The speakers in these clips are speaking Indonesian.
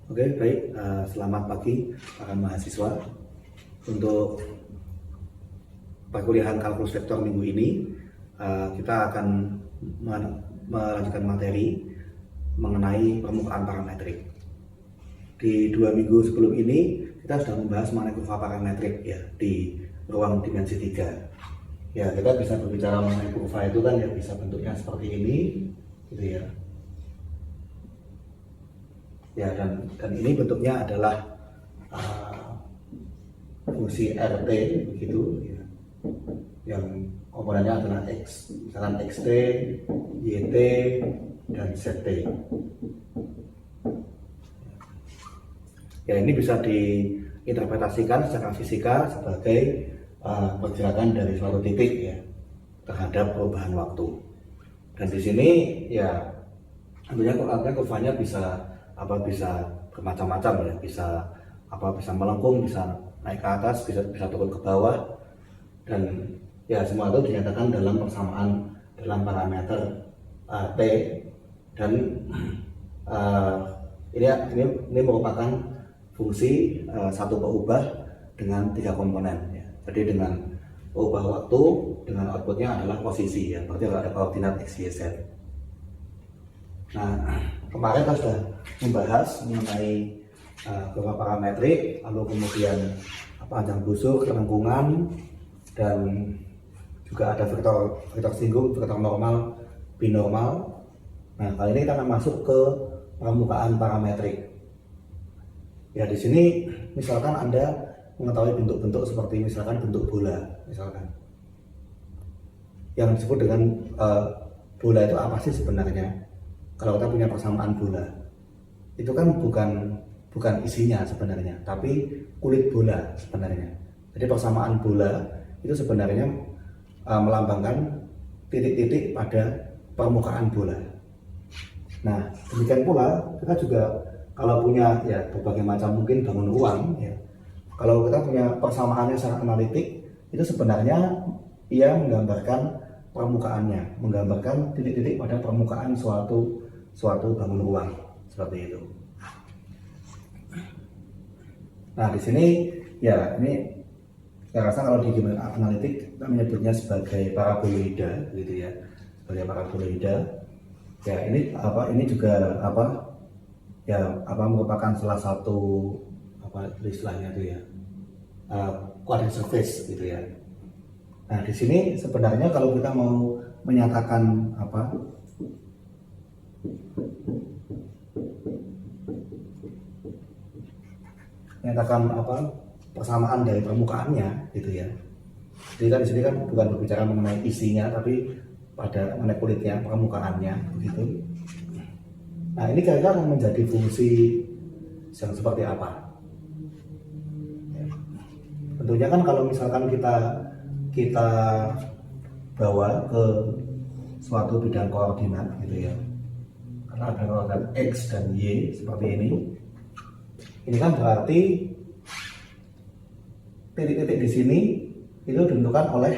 Oke, baik. Selamat pagi para mahasiswa. Untuk perkuliahan kalkulus vektor minggu ini, kita akan melanjutkan materi mengenai permukaan parametrik. Di 2 minggu sebelum ini, kita sudah membahas mengenai kurva parametrik ya di ruang dimensi 3. Ya, kita bisa berbicara mengenai kurva itu kan ya bisa bentuknya seperti ini, gitu ya. Ya, dan ini bentuknya adalah fungsi RT begitu ya, yang komponennya adalah X, misalkan XT, YT, dan ZT. Ya, ini bisa diinterpretasikan secara fisika sebagai pergerakan dari suatu titik ya terhadap perubahan waktu. Dan di sini ya tentunya kurvanya bisa bermacam-macam ya, bisa melengkung, bisa naik ke atas, bisa turun ke bawah, dan ya semua itu dinyatakan dalam persamaan dalam parameter T, dan ini merupakan fungsi satu peubah dengan 3 komponen ya. Jadi dengan peubah waktu, dengan outputnya adalah posisi ya, berarti ada koordinat X, Y, Z. Nah, kemarin kita sudah membahas mengenai kurva parametrik, lalu kemudian panjang busuk, lengkungan, dan juga ada vektor singgung, vektor normal, binormal. Nah, kali ini kita akan masuk ke permukaan parametrik. Ya, di sini misalkan Anda mengetahui bentuk-bentuk seperti misalkan bentuk bola, misalkan. Yang disebut dengan bola itu apa sih sebenarnya? Kalau kita punya persamaan bola, itu kan bukan isinya sebenarnya, tapi kulit bola sebenarnya. Jadi persamaan bola itu sebenarnya melambangkan titik-titik pada permukaan bola. Nah, demikian pula kita juga kalau punya ya berbagai macam mungkin bangun ruang ya. Kalau kita punya persamaannya secara analitik, itu sebenarnya ia menggambarkan permukaannya, menggambarkan titik-titik pada permukaan suatu bangun ruang seperti itu. Nah, di sini ya ini saya rasa kalau di geometri analitik kita menyebutnya sebagai paraboloida gitu ya, sebagai paraboloida. Ya, ini juga merupakan salah satu istilahnya itu ya, quadrant surface gitu ya. Nah, di sini sebenarnya kalau kita mau menyatakan persamaan dari permukaannya gitu ya. Jadi kan di sini kan bukan berbicara mengenai isinya, tapi pada mengenai kulitnya, permukaannya begitu. Nah, ini kira-kira akan menjadi fungsi yang seperti apa? Ya. Tentunya kan kalau misalkan kita bawa ke suatu bidang koordinat gitu ya, karena ada koordinat X dan Y seperti ini kan berarti titik-titik di sini itu ditentukan oleh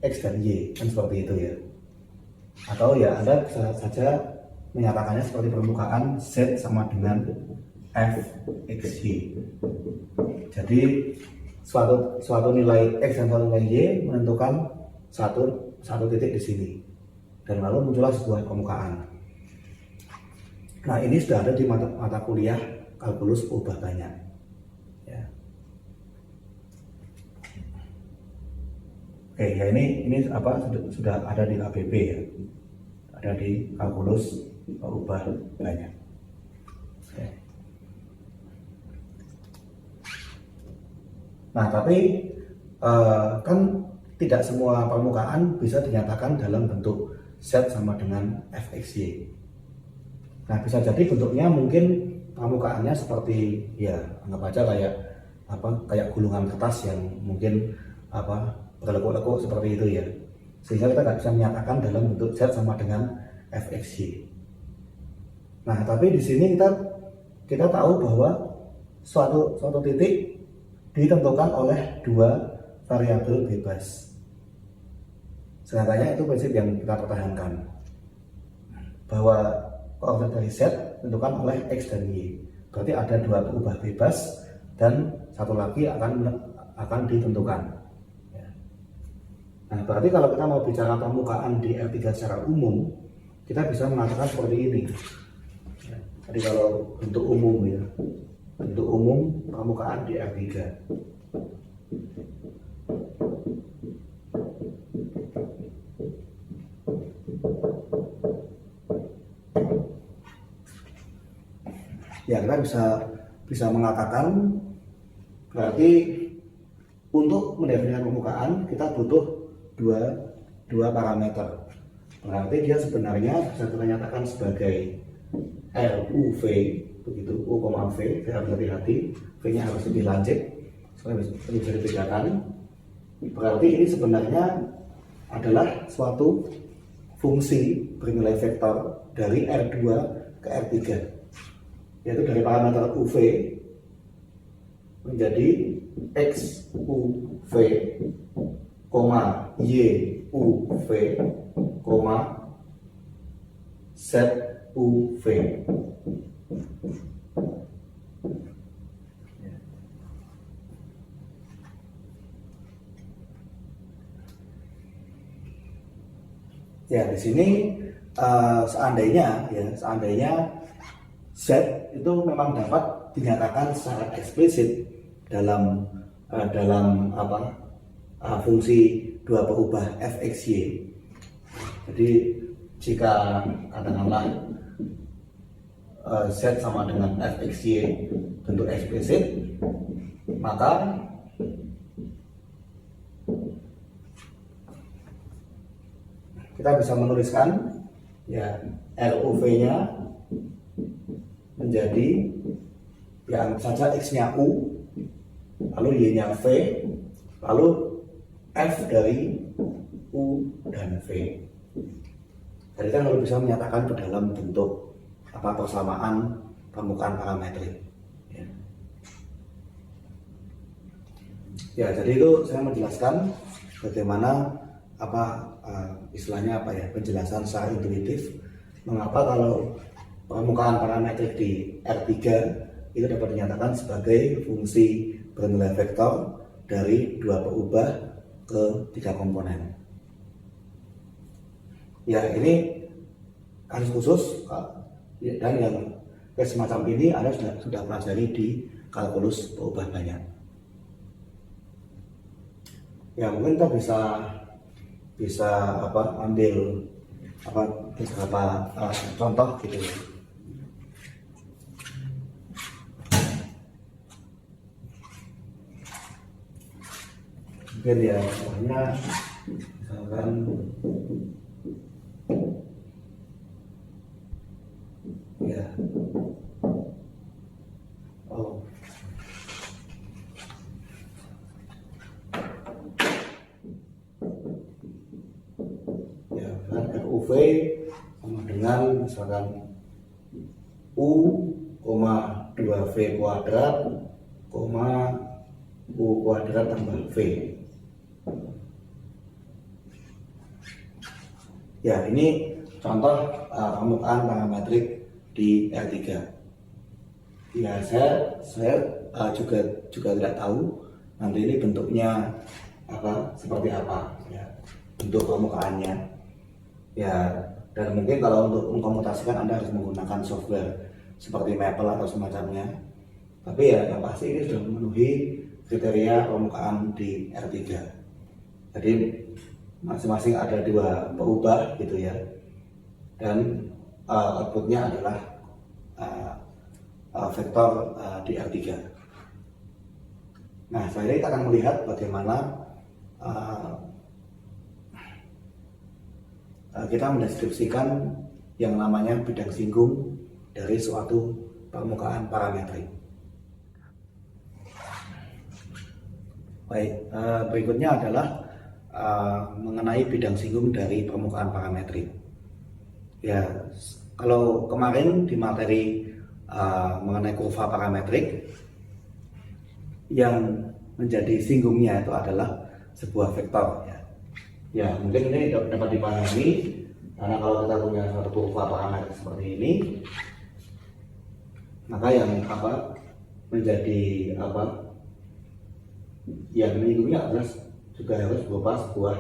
X dan Y kan seperti itu ya. Atau ya Anda bisa saja menyatakannya seperti permukaan Z sama dengan Fxy. Jadi suatu nilai X dan suatu nilai Y menentukan satu titik di sini, dan lalu muncullah sebuah permukaan. Nah, ini sudah ada di mata kuliah kalkulus peubah banyak ya. Oke ya, ini sudah ada di KBB ya, ada di kalkulus peubah banyak. Oke. Nah, tapi kan tidak semua permukaan bisa dinyatakan dalam bentuk Z sama dengan Fxy. Nah, bisa jadi bentuknya mungkin permukaannya seperti ya anggap aja kayak gulungan kertas yang mungkin berlekuk-lekuk seperti itu ya, sehingga kita nggak bisa menyatakan dalam bentuk Z sama dengan Fxy. Nah, tapi di sini kita tahu bahwa suatu titik ditentukan oleh 2 variabel bebas. Sebenarnya itu prinsip yang kita pertahankan, bahwa koordinat dari Z ditentukan oleh X dan Y. Berarti ada dua berubah bebas dan satu lagi akan ditentukan. Ya. Nah, berarti kalau kita mau bicara permukaan di R3 secara umum, kita bisa mengatakan seperti ini. Ya. Jadi kalau bentuk umum ya, bentuk umum permukaan di R3. Ya, kita bisa mengatakan berarti untuk mendefinisikan permukaan kita butuh dua parameter. Berarti dia sebenarnya bisa kita nyatakan sebagai RUV, begitu, U, V. Saya harus hati-hati, V-nya harus lebih lancip supaya bisa dibedakan. Berarti ini sebenarnya adalah suatu fungsi bernilai vektor dari R2 ke R3, yaitu dari parameter UV menjadi XUV, YUV, ZUV. Ya, di sini seandainya Z itu memang dapat dinyatakan secara eksplisit dalam fungsi dua berubah fxy. Jadi jika katakanlah Z sama dengan fxy bentuk eksplisit, maka kita bisa menuliskan ya RUV-nya menjadi ya anggap saja X-nya U, lalu Y-nya V, lalu F dari U dan V. Jadi kita lalu bisa menyatakan ke dalam bentuk persamaan permukaan parametrik. Ya, jadi itu saya menjelaskan bagaimana istilahnya penjelasan secara intuitif mengapa kalau permukaan parametrik di R3 itu dapat dinyatakan sebagai fungsi bernilai vektor dari dua berubah ke tiga komponen. Ya, ini kasus khusus dan yang semacam ini Anda sudah pelajari di kalkulus berubah banyak. Ya, mungkin kita bisa ambil beberapa contoh gitu ya. Mungkin ya contohnya misalkan ya UV sama dengan misalkan U, 2V kuadrat, U kuadrat tambah V. Ya, ini contoh permukaan parametrik di R3. Ya, saya juga tidak tahu nanti ini bentuknya seperti apa ya, bentuk permukaannya. Ya, dan mungkin kalau untuk mengkomutasikan Anda harus menggunakan software seperti Maple atau semacamnya. Tapi ya yang pasti ini sudah memenuhi kriteria permukaan di R3. Jadi masing-masing ada dua berubah gitu ya. Dan outputnya adalah vektor di R3. Nah, selanjutnya kita akan melihat bagaimana kita mendeskripsikan yang namanya bidang singgung dari suatu permukaan parametrik. Baik, berikutnya adalah mengenai bidang singgung dari permukaan parametrik. Ya, kalau kemarin di materi mengenai kurva parametrik, yang menjadi singgungnya itu adalah sebuah vektor. Ya, mungkin ini dapat dipahami karena kalau kita punya suatu kurva parametrik seperti ini, Maka yang menjadi yang menyinggungnya adalah juga harus berupa sebuah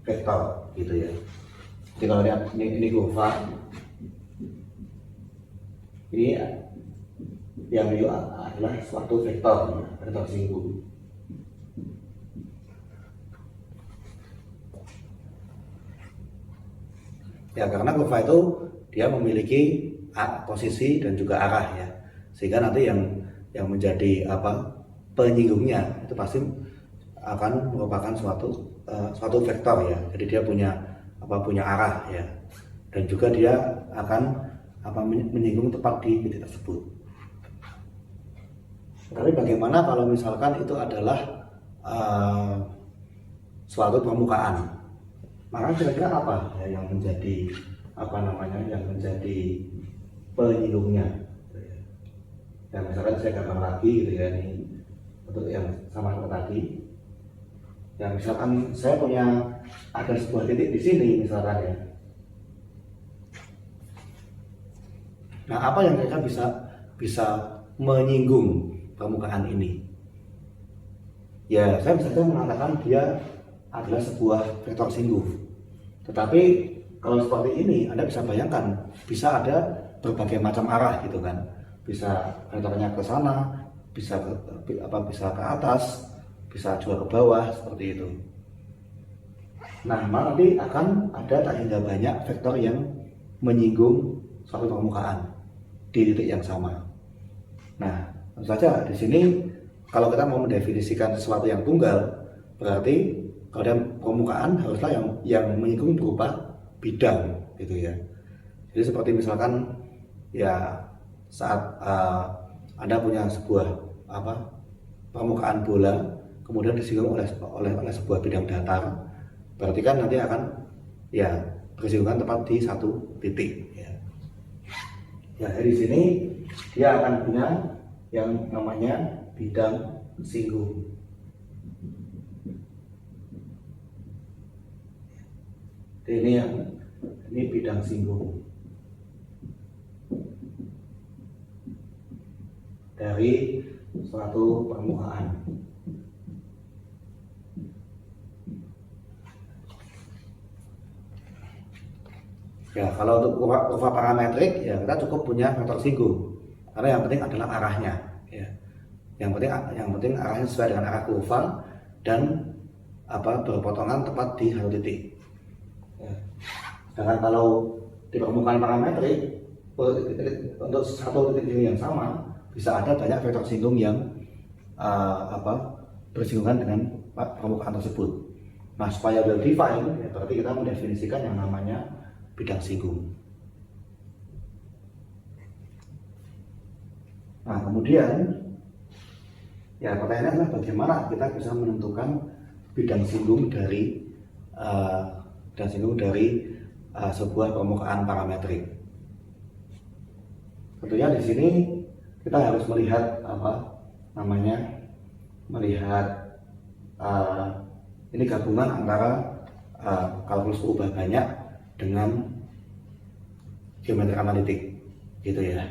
vektor gitu ya. Jadi kalau lihat ini kurva, ini yang adalah suatu vektor singgung. Ya, karena kurva itu dia memiliki posisi dan juga arah ya, sehingga nanti yang menjadi penyinggungnya itu pasti akan merupakan suatu vektor ya. Jadi dia punya arah ya, dan juga dia akan menyinggung tepat di titik tersebut. Tapi bagaimana kalau misalkan itu adalah suatu permukaan? Maka kira-kira apa ya yang menjadi penyinggungnya? Ya misalkan saya gambar lagi gitu ya, ini untuk yang sama seperti tadi. Ya misalkan saya ada sebuah titik di sini misalkan ya. Nah, apa yang kira-kira bisa menyinggung permukaan ini? Ya, saya bisa saja mengatakan dia adalah sebuah vektor singgung. Tetapi kalau seperti ini, Anda bisa bayangkan, bisa ada berbagai macam arah gitu kan. Bisa vektornya ke sana, bisa ke atas, bisa juga ke bawah seperti itu. Nah, nanti akan ada tak hingga banyak vektor yang menyinggung suatu permukaan di titik yang sama. Nah, tentu saja di sini kalau kita mau mendefinisikan sesuatu yang tunggal, berarti kalau ada permukaan haruslah yang menyinggung berupa bidang gitu ya. Jadi seperti misalkan ya saat Anda punya sebuah permukaan bola kemudian disinggung oleh sebuah bidang datar, berarti kan nanti akan ya bersinggungan tepat di satu titik ya. Ya, dari sini dia akan punya yang namanya bidang singgung. Ini bidang singgung dari suatu permukaan. Ya, kalau untuk kurva parametrik ya kita cukup punya vektor singgung, karena yang penting adalah arahnya. Ya. Yang penting arahnya sesuai dengan arah kurva dan berpotongan tepat di satu titik. Ya. Sedangkan kalau di permukaan parametrik untuk satu titik yang sama bisa ada banyak vektor singgung yang bersinggungan dengan permukaan tersebut. Nah, supaya well defined ya berarti kita mendefinisikan yang namanya bidang singgung. Nah, kemudian ya pertanyaannya adalah bagaimana kita bisa menentukan bidang singgung dari sebuah permukaan parametrik. Tentunya di sini kita harus melihat ini gabungan antara kalkulus ubah banyak dengan geometri analitik gitu ya.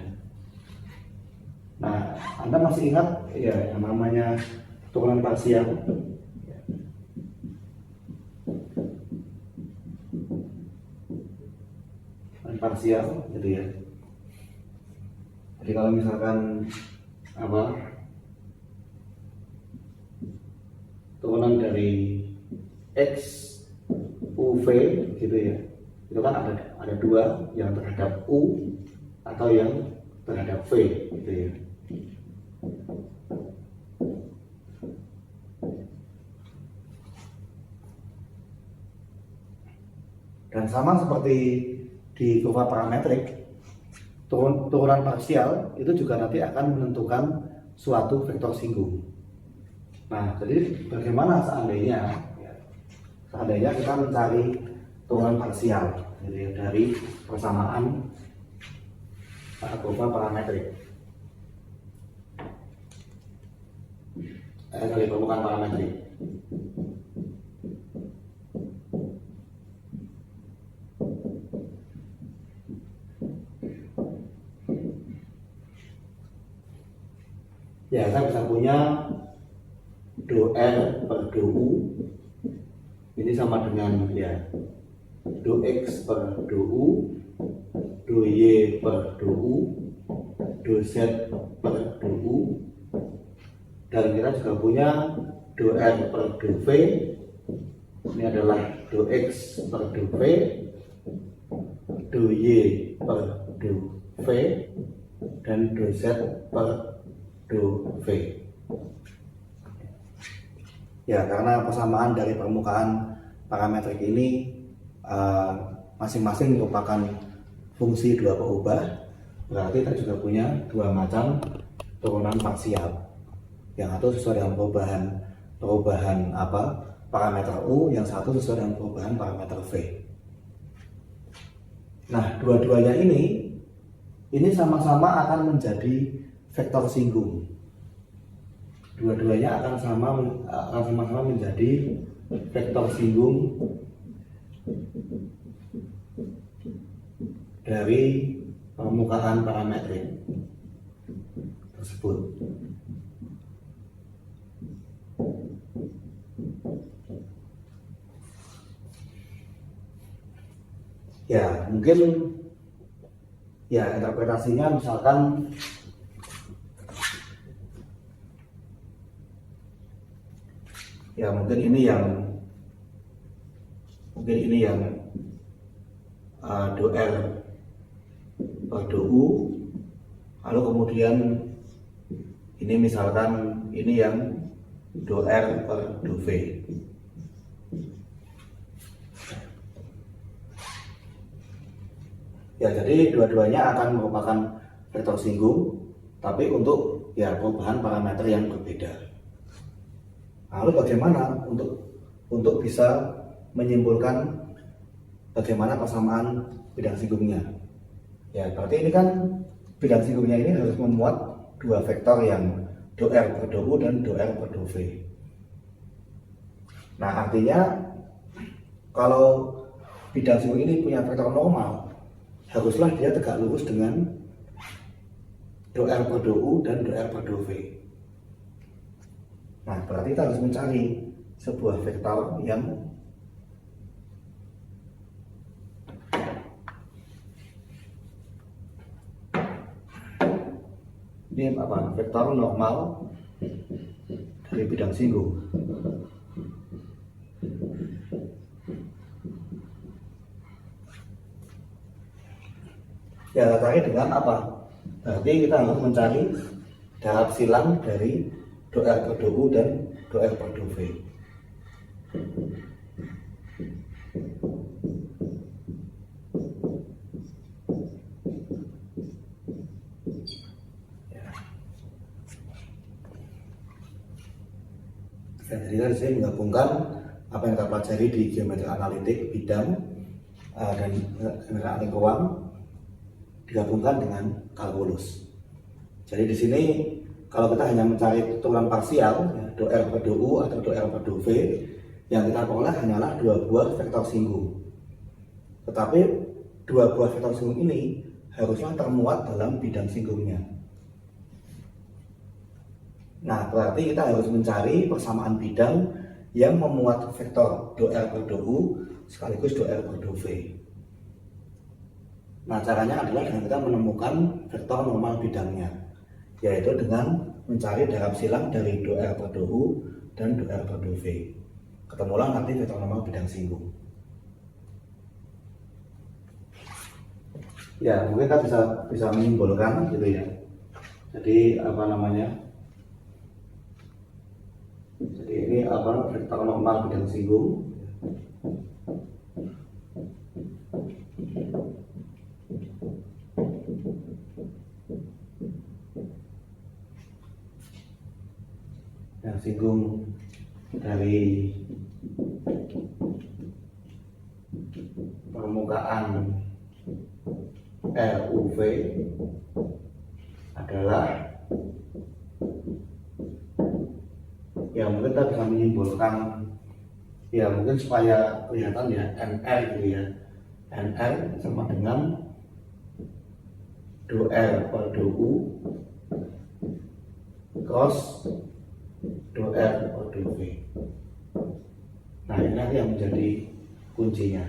Nah, Anda masih ingat ya yang namanya turunan parsial? Parsial gitu ya. Jadi kalau misalkan turunan dari X UV gitu ya, itu kan ada dua, yang terhadap U atau yang terhadap V gitu ya. Dan sama seperti di kurva parametrik, turunan parsial itu juga nanti akan menentukan suatu vektor singgung. Nah, jadi bagaimana seandainya kita mencari turunan parsial dari persamaan kurva parametrik dari permukaan parametrik. Ya, kita bisa punya do R per do U ini sama dengan ya do X per do U, do Y per do U, do Z per do U, dan kita juga punya do R per do V ini adalah do X per do V, do Y per do V, dan do Z per do V. Ya, karena persamaan dari permukaan parametrik ini masing-masing merupakan fungsi dua perubah, berarti kita juga punya dua macam turunan parsial. Yang satu sesuai dengan perubahan parameter U, yang satu sesuai dengan perubahan parameter V. Nah, dua-duanya ini sama-sama akan menjadi vektor singgung. Dua-duanya akan sama-sama menjadi vektor singgung dari permukaan parametrik tersebut. Ya, mungkin ya interpretasinya misalkan ya mungkin ini yang do R per do U, lalu kemudian ini misalkan ini yang do R per do V. Ya, jadi dua-duanya akan merupakan vektor singgung, tapi untuk ya perubahan parameter yang berbeda. Lalu bagaimana untuk bisa menyimpulkan bagaimana persamaan bidang singgungnya? Ya, berarti ini kan bidang singgungnya ini harus memuat dua vektor yang do R per do U dan do R per do V. Nah, artinya kalau bidang singgung ini punya vektor normal, haruslah dia tegak lurus dengan do R per do U dan do R per do V. Nah, berarti kita harus mencari sebuah vektor yang vektor normal dari bidang singgung. Ya, terkait dengan apa? Berarti kita harus mencari darab silang dari do R per do U dan do R per do V. Jadi dari sini menggabungkan apa yang kita pelajari di geometri analitik bidang dan geometri analitik ruang digabungkan dengan kalkulus. Jadi di sini kalau kita hanya mencari turunan parsial, ya, do R per do U atau do R per do V, yang kita peroleh hanyalah dua buah vektor singgung. Tetapi dua buah vektor singgung ini haruslah termuat dalam bidang singgungnya. Nah, berarti kita harus mencari persamaan bidang yang memuat vektor do R per do U sekaligus do R per do V. Nah, caranya adalah dengan kita menemukan vektor normal bidangnya, yaitu dengan mencari darab silang dari do R per do U dan do R per do V. Ketemulah nanti vektor normal bidang singgung. Ya, mungkin kita bisa menyimpulkan gitu ya. Jadi Jadi ini vektor normal bidang singgung. Yang singgung dari permukaan RUV adalah ya mungkin kita bisa menyimpulkan ya mungkin supaya kelihatan ya NR gitu ya, NR sama dengan do R per do U cross do R or do V. Nah ini nanti yang menjadi kuncinya.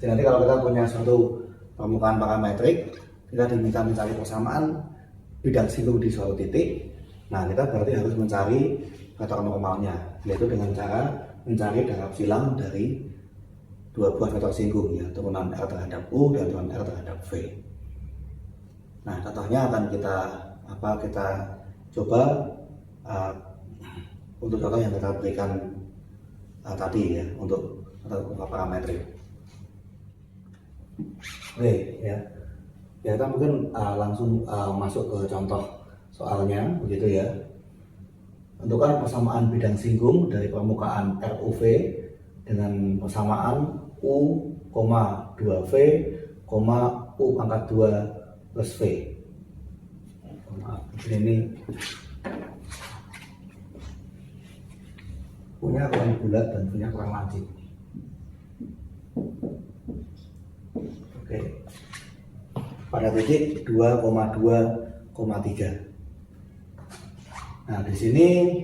Jadi nanti kalau kita punya suatu permukaan parametrik, kita diminta mencari persamaan bidang singgung di suatu titik. Nah kita berarti harus mencari vektor normalnya, yaitu dengan cara mencari darab silang dari dua buah vektor singgung, ya, turunan R terhadap U dan turunan R terhadap V. Nah contohnya akan kita coba untuk contoh yang kita berikan tadi, ya, untuk parametrik. Oke, ya kita mungkin langsung masuk ke contoh soalnya, begitu ya. Tentukan persamaan bidang singgung dari permukaan RUV dengan persamaan U, 2V, U pangkat 2 plus V. Maaf, ini punya kurang bulat dan punya kurang lancip. Oke. Pada titik 2,2,3. Nah, di sini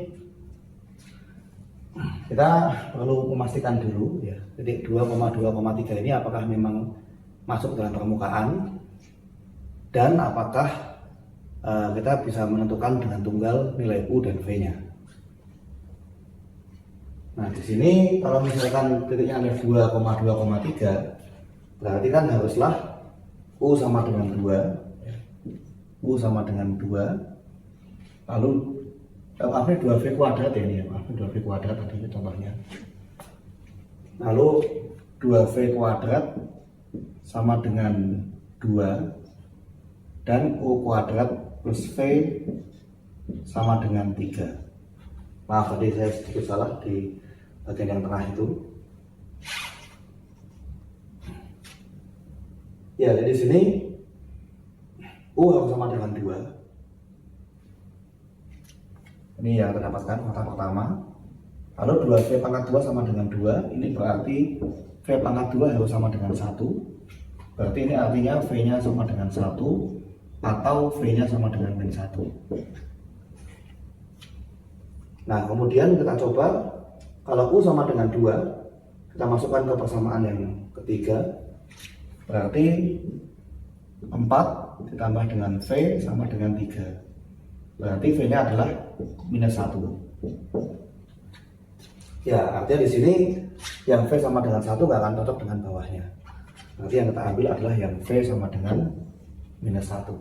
kita perlu memastikan dulu, ya, titik 2,2,3 ini apakah memang masuk dalam permukaan dan apakah kita bisa menentukan dengan tunggal nilai U dan V-nya. Nah, di sini kalau misalkan titiknya ada 2,2,3, berarti kan haruslah U sama dengan 2, U sama dengan 2, lalu maafnya 2V kuadrat, ya, ini ya, maafnya 2V kuadrat tadi contohnya. Lalu 2V kuadrat sama dengan 2 dan U kuadrat plus V sama dengan 3. Maaf tadi saya sedikit salah di bagian yang tengah itu. Ya, jadi sini U harus sama dengan 2. Ini yang kita dapatkan kata pertama. Lalu 2V pangkat 2 sama dengan 2. Ini berarti V pangkat 2 harus sama dengan 1. Berarti ini artinya V-nya sama dengan 1 atau V-nya sama dengan min 1. Nah, kemudian kita coba kalau U sama dengan 2, kita masukkan ke persamaan yang ketiga. Berarti 4 ditambah dengan V sama dengan 3. Berarti V-nya adalah minus 1. Ya, artinya di sini yang V sama dengan 1 nggak akan cocok dengan bawahnya. Nanti yang kita ambil adalah yang V sama dengan minus 1.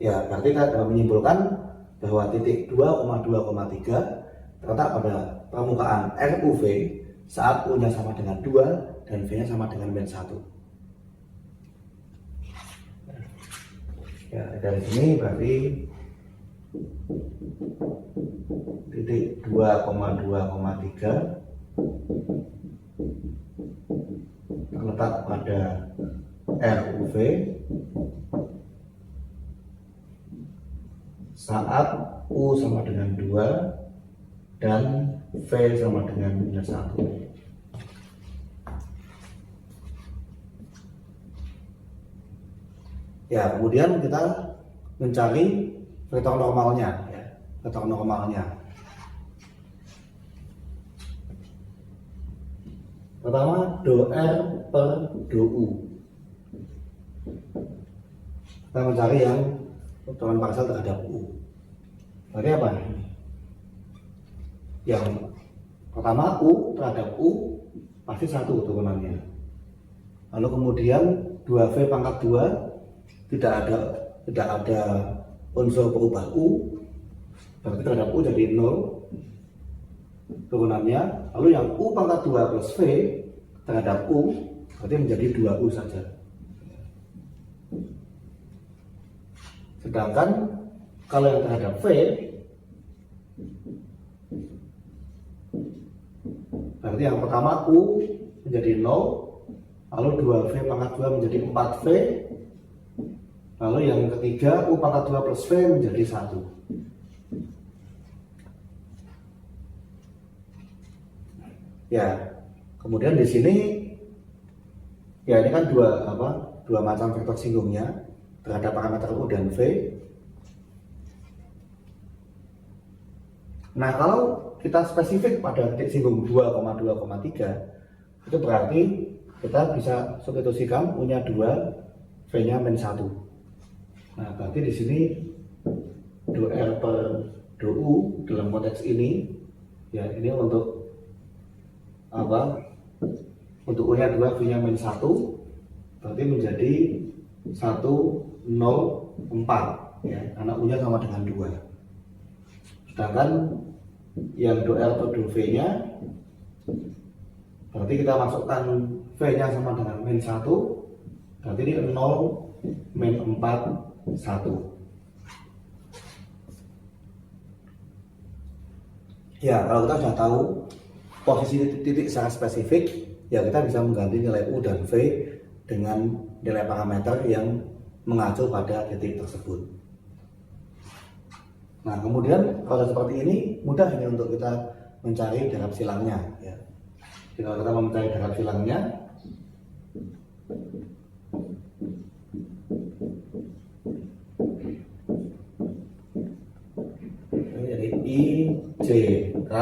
Ya, berarti kita dapat menyimpulkan bahwa titik 2,2,3 terletak pada permukaan RUV saat U-nya sama dengan 2 dan V-nya sama dengan min 1. Ya, dari sini berarti titik 2,2,3 terletak pada RUV saat U sama dengan 2 dan V sama dengan minus 1. Ya, kemudian kita mencari vektor normalnya, ya, vektor normalnya. Pertama, do R per do U. Kita mencari yang turunan parsel terhadap U. Berarti apa? Yang pertama U terhadap U pasti 1 turunannya. Lalu kemudian 2V pangkat 2 tidak ada unsur berubah U, berarti terhadap U jadi 0 turunannya. Lalu yang U pangkat 2 plus V terhadap U berarti menjadi 2U saja. Sedangkan kalau yang terhadap V berarti yang pertama U menjadi 0, lalu 2V pangkat 2 menjadi 4V, lalu yang ketiga U pangkat 2 plus V menjadi 1. Ya, Kemudian di sini ya ini kan dua macam vektor singgungnya terhadap parameter U dan V. Nah, kalau kita spesifik pada titik singgung 2,2,3, itu berarti kita bisa substitusikan U-nya 2, V-nya -1. Nah, berarti di sini dou R per dou U dalam konteks ini, ya ini untuk apa? Untuk U-nya 2, V-nya -1, berarti menjadi 1,04, ya, karena U-nya sama dengan 2. Sedangkan yang dou R per dou V-nya, berarti kita masukkan V-nya sama dengan -1, berarti ini 0, -4, 1. Ya, kalau kita sudah tahu posisi titik secara spesifik, ya kita bisa mengganti nilai U dan V dengan nilai parameter yang mengacu pada titik tersebut. Nah, kemudian kalau seperti ini mudah ini untuk kita mencari darab silangnya, ya. Jadi kalau kita mau mencari darab silangnya, jadi I J K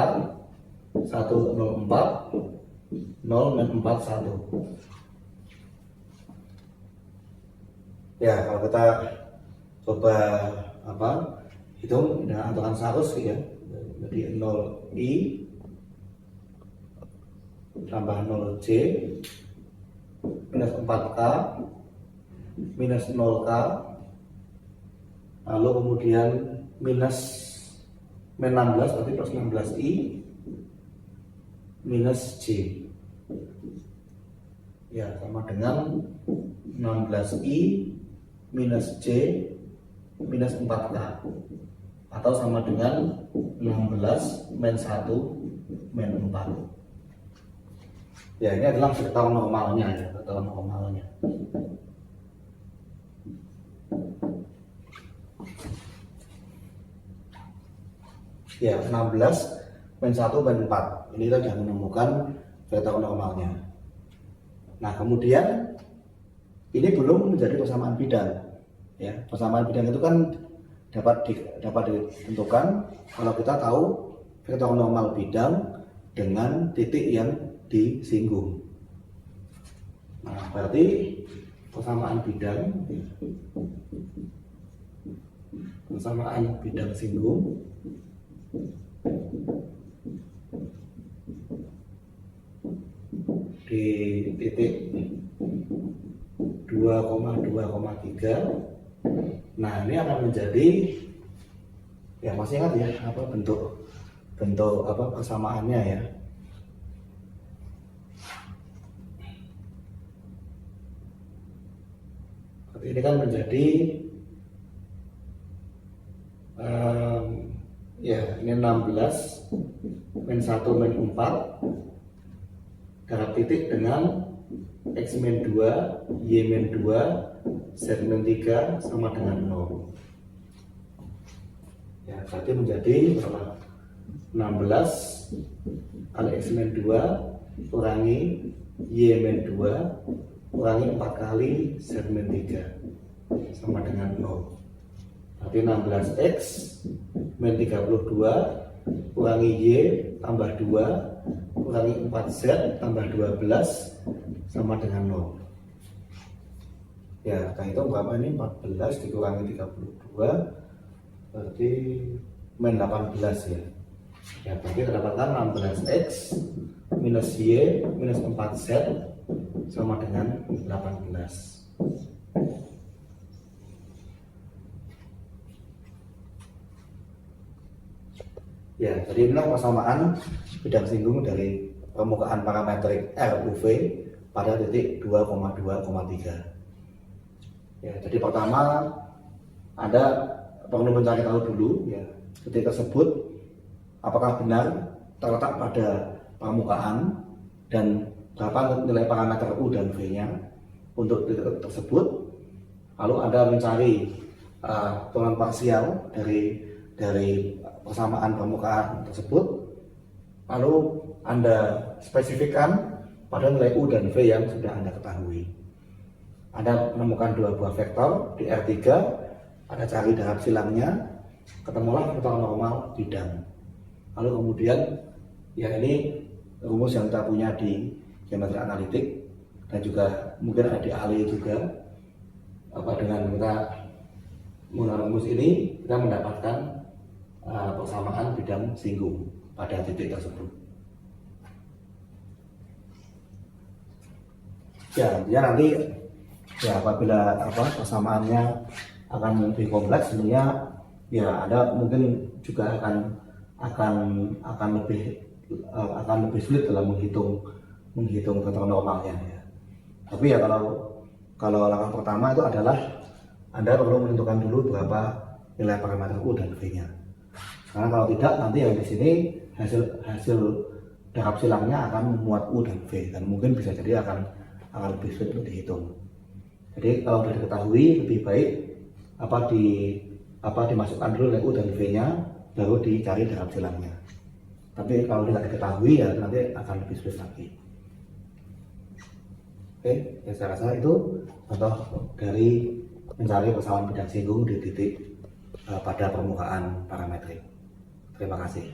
104 0,41. Ya, kalau kita coba hitung dengan aturan Sarus ya, jadi 0I tambah 0J minus 4K minus 0K, lalu kemudian minus -16 berarti plus 16I minus J, ya sama dengan 16I minus J minus 4K, atau sama dengan 16 -1 -4. Ya, ini adalah vektor normalnya, ya, vektor normalnya. Ya, 16 -1 -4. Ini kita sudah menemukan vektor normalnya. Nah, kemudian ini belum menjadi persamaan bidang. Ya, persamaan bidang itu kan dapat ditentukan kalau kita tahu vektor normal bidang dengan titik yang disinggung. Nah, berarti persamaan bidang singgung di titik 2,2,3. Nah, ini akan menjadi, ya masih ingat ya bentuk persamaannya ya. Ini kan menjadi ya ini 16 -1 -4 darab titik dengan X-2 Y-2 Z-3 sama dengan 0. Ya, berarti menjadi berapa? 16 kali X-2 kurangi Y-2 kurangi 4 kali Z-3 sama dengan 0. Berarti 16X min 32 kurangi Y tambah 2 kurangi 4Z tambah 12 sama dengan 0. Ya, kita hitung berapa ini? 14 dikurangi 32 berarti min 18 ya. Ya, berarti terdapatkan 16X minus Y minus 4Z sama dengan 18. Ya, jadi inilah persamaan bidang singgung dari permukaan parametrik RUV pada titik 2,2,3. Ya, jadi pertama Anda perlu mencari tahu dulu ya, titik tersebut apakah benar terletak pada permukaan dan berapa nilai parameter U dan V-nya untuk titik tersebut. Lalu Anda mencari hitungan parsial dari persamaan permukaan tersebut, lalu Anda spesifikkan pada nilai U dan V yang sudah Anda ketahui. Anda menemukan dua buah vektor di R3, Anda cari darab silangnya, ketemulah vektor normal bidang. Lalu kemudian ya ini rumus yang kita punya di geometri analitik dan juga mungkin ada di ALE juga. Dengan kita menggunakan rumus ini kita mendapatkan persamaan bidang singgung pada titik tersebut. Ya, nanti ya apabila persamaannya akan lebih kompleks, sebenarnya ya Anda mungkin juga akan lebih sulit dalam menghitung vektor normalnya ya. Tapi ya kalau langkah pertama itu adalah Anda perlu menentukan dulu berapa nilai parameter U dan V-nya. Karena kalau tidak, nanti yang di sini hasil darab silangnya akan memuat U dan V, dan mungkin bisa jadi akan lebih sulit untuk dihitung. Jadi kalau sudah diketahui, lebih baik dimasukkan dulu nilai U dan V-nya, baru dicari darab silangnya. Tapi kalau tidak diketahui ya nanti akan lebih sulit lagi. Oke, ya saya rasa itu contoh dari mencari persamaan bidang singgung di titik pada permukaan parametrik. Terima kasih.